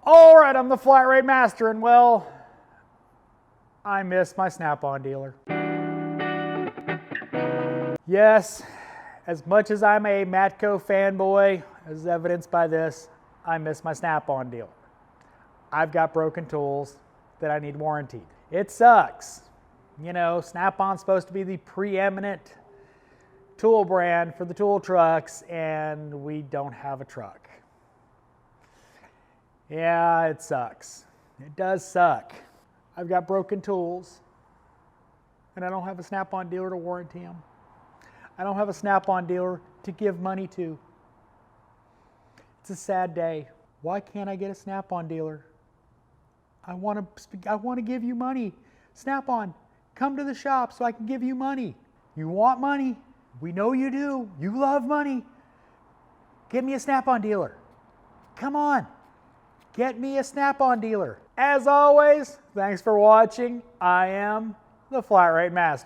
All right, I'm the flat rate master, and well, I miss my Snap-on dealer. Yes, as much as I'm a Matco fanboy, as evidenced by this, I miss my Snap-on dealer. I've got broken tools that I need warranted. It sucks. You know, Snap-on's supposed to be the preeminent tool brand for the tool trucks, and we don't have a truck. Yeah, it sucks. It does suck. I've got broken tools, and I don't have a Snap-on dealer to warranty them. I don't have a Snap-on dealer to give money to. It's a sad day. Why can't I get a Snap-on dealer? I want to give you money. Snap-on, come to the shop so I can give you money. You want money? We know you do. You love money. Get me a Snap-on dealer. Come on. Get me a Snap-on dealer. As always, thanks for watching. I am the Flat Rate Master.